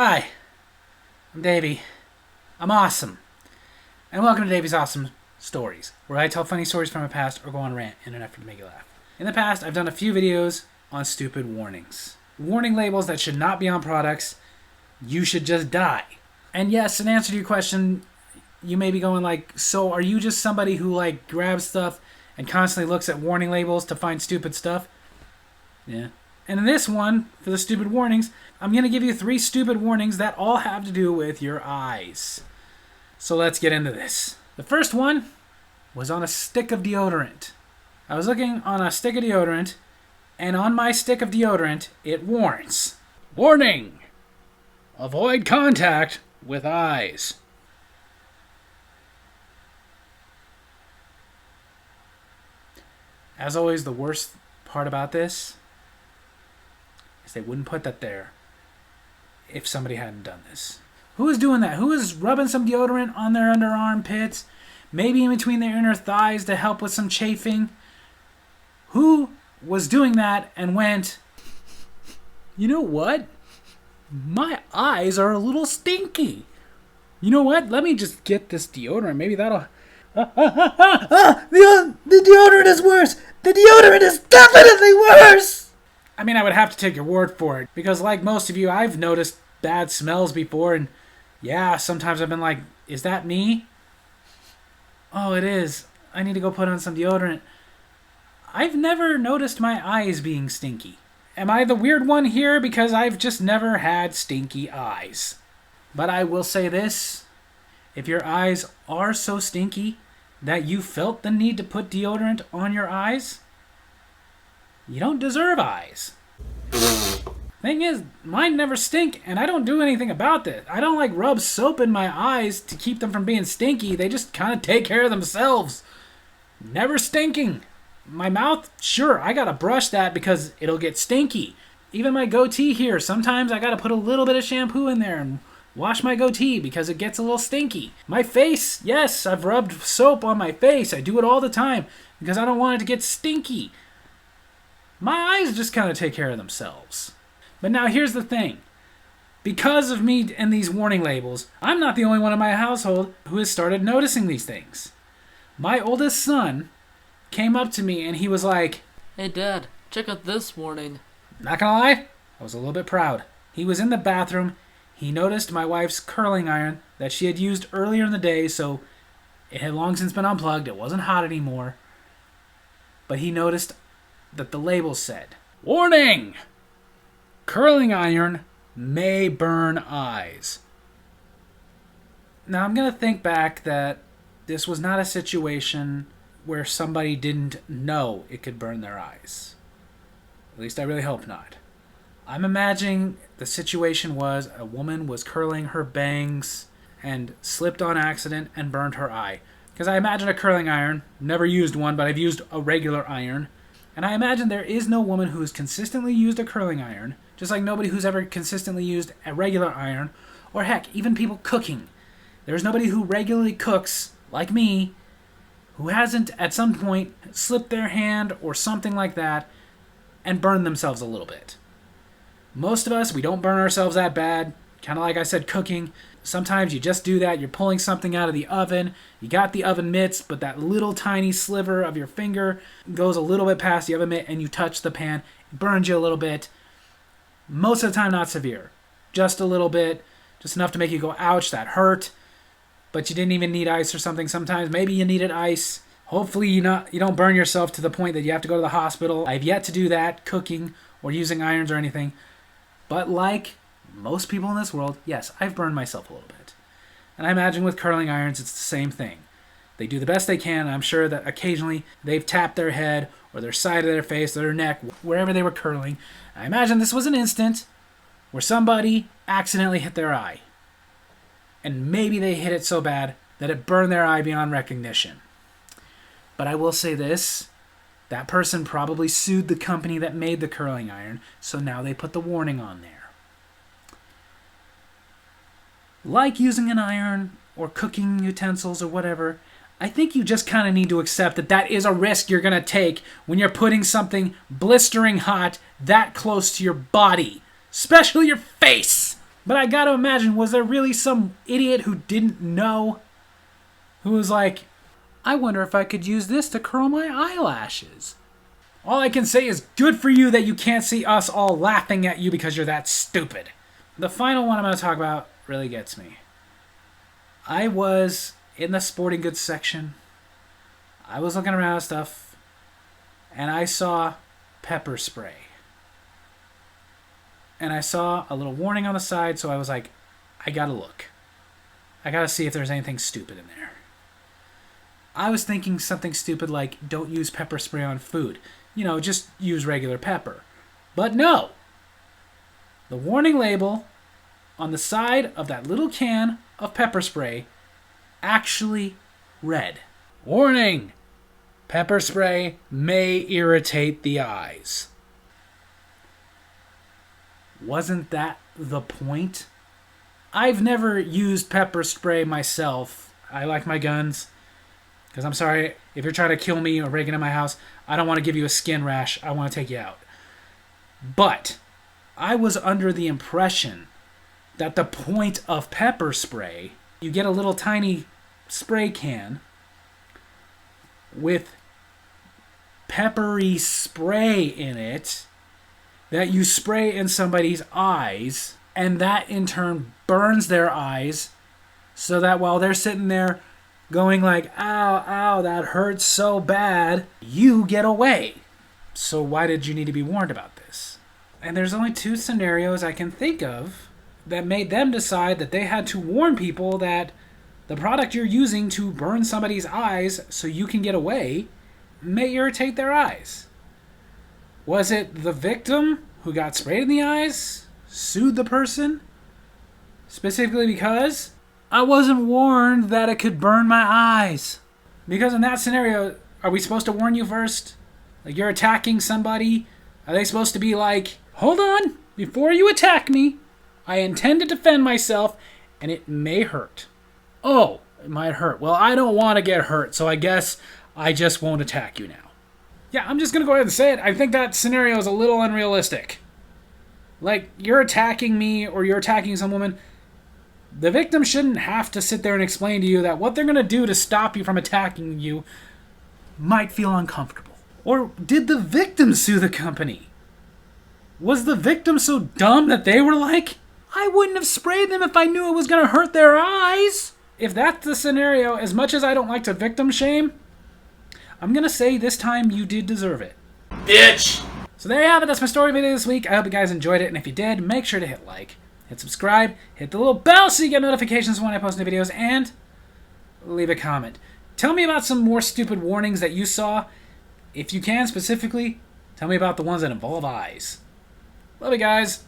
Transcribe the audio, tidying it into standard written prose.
Hi, I'm Davy. I'm awesome. And welcome to Davy's Awesome Stories, where I tell funny stories from my past or go on rant in an effort to make you laugh. In the past, I've done a few videos on stupid warnings. Warning labels that should not be on products. You should just die. And yes, in answer to your question, you may be going like, so are you just somebody who grabs stuff and constantly looks at warning labels to find stupid stuff? Yeah. And in this one, for the stupid warnings, I'm going to give you 3 stupid warnings that all have to do with your eyes. So let's get into this. The first one was on a stick of deodorant. I was looking on a stick of deodorant, and on my stick of deodorant, it warns. Warning! Avoid contact with eyes. As always, the worst part about this is they wouldn't put that there if somebody hadn't done this. Who is doing that? Who is rubbing some deodorant on their underarm pits? Maybe in between their inner thighs to help with some chafing? Who was doing that and went, you know what? My eyes are a little stinky. You know what? Let me just get this deodorant. Maybe that'll... The deodorant is worse! The deodorant is definitely worse! I mean, I would have to take your word for it, because like most of you, I've noticed bad smells before, and yeah, sometimes I've been like, is that me? Oh, it is. I need to go put on some deodorant. I've never noticed my eyes being stinky. Am I the weird one here? Because I've just never had stinky eyes. But I will say this. If your eyes are so stinky that you felt the need to put deodorant on your eyes, you don't deserve eyes. Thing is, mine never stink, and I don't do anything about this. I don't rub soap in my eyes to keep them from being stinky. They just kind of take care of themselves. Never stinking. My mouth, sure, I gotta brush that because it'll get stinky. Even my goatee here, sometimes I gotta put a little bit of shampoo in there and wash my goatee because it gets a little stinky. My face, yes, I've rubbed soap on my face. I do it all the time because I don't want it to get stinky. My eyes just kind of take care of themselves. But now here's the thing. Because of me and these warning labels, I'm not the only one in my household who has started noticing these things. My oldest son came up to me and he was like, "Hey Dad, check out this warning." Not gonna lie, I was a little bit proud. He was in the bathroom. He noticed my wife's curling iron that she had used earlier in the day, so it had long since been unplugged. It wasn't hot anymore. But he noticed that the label said, "Warning! Curling iron may burn eyes." Now I'm going to think back that this was not a situation where somebody didn't know it could burn their eyes. At least I really hope not. I'm imagining the situation was a woman was curling her bangs and slipped on accident and burned her eye. Because I imagine a curling iron, never used one, but I've used a regular iron. And I imagine there is no woman who has consistently used a curling iron, just like nobody who's ever consistently used a regular iron, or heck, even people cooking. There's nobody who regularly cooks, like me, who hasn't at some point slipped their hand or something like that and burned themselves a little bit. Most of us, we don't burn ourselves that bad. Kind of like I said, cooking. Sometimes you just do that. You're pulling something out of the oven. You got the oven mitts, but that little tiny sliver of your finger goes a little bit past the oven mitt and you touch the pan. It burns you a little bit. Most of the time, not severe. Just a little bit. Just enough to make you go, ouch, that hurt. But you didn't even need ice or something. Sometimes maybe you needed ice. Hopefully you don't burn yourself to the point that you have to go to the hospital. I've yet to do that, cooking or using irons or anything. But like most people in this world, yes, I've burned myself a little bit. And I imagine with curling irons, it's the same thing. They do the best they can. I'm sure that occasionally they've tapped their head or their side of their face or their neck, wherever they were curling. I imagine this was an instant where somebody accidentally hit their eye. And maybe they hit it so bad that it burned their eye beyond recognition. But I will say this. That person probably sued the company that made the curling iron, so now they put the warning on there. Like using an iron or cooking utensils or whatever, I think you just kind of need to accept that that is a risk you're going to take when you're putting something blistering hot that close to your body, especially your face. But I gotta imagine, was there really some idiot who didn't know? Who was like, I wonder if I could use this to curl my eyelashes. All I can say is good for you that you can't see us all laughing at you because you're that stupid. The final one I'm going to talk about really gets me. I was in the sporting goods section. I was looking around at stuff, and I saw pepper spray. And I saw a little warning on the side, so I was like, I gotta look. I gotta see if there's anything stupid in there. I was thinking something stupid like, don't use pepper spray on food. You know, just use regular pepper. But no! The warning label on the side of that little can of pepper spray actually read, Warning! Pepper spray may irritate the eyes. Wasn't that the point? I've never used pepper spray myself. I like my guns. Because I'm sorry, if you're trying to kill me or break into my house, I don't want to give you a skin rash. I want to take you out. But I was under the impression that the point of pepper spray, you get a little tiny spray can with peppery spray in it that you spray in somebody's eyes, and that in turn burns their eyes so that while they're sitting there going like, ow, ow, that hurts so bad, you get away. So why did you need to be warned about this? And there's only 2 scenarios I can think of that made them decide that they had to warn people that the product you're using to burn somebody's eyes so you can get away may irritate their eyes. Was it the victim who got sprayed in the eyes, sued the person, specifically because I wasn't warned that it could burn my eyes? Because in that scenario, are we supposed to warn you first? Like, you're attacking somebody, are they supposed to be like, hold on, before you attack me, I intend to defend myself, and it may hurt. Oh, it might hurt. Well, I don't want to get hurt, so I guess I just won't attack you now. Yeah, I'm just going to go ahead and say it. I think that scenario is a little unrealistic. Like, you're attacking me or you're attacking some woman. The victim shouldn't have to sit there and explain to you that what they're going to do to stop you from attacking you might feel uncomfortable. Or did the victim sue the company? Was the victim so dumb that they were like, I wouldn't have sprayed them if I knew it was going to hurt their eyes? If that's the scenario, as much as I don't like to victim shame, I'm going to say this time you did deserve it. Bitch! So there you have it. That's my story video this week. I hope you guys enjoyed it. And if you did, make sure to hit like, hit subscribe, hit the little bell so you get notifications when I post new videos, and leave a comment. Tell me about some more stupid warnings that you saw. If you can specifically, tell me about the ones that involve eyes. Love you guys.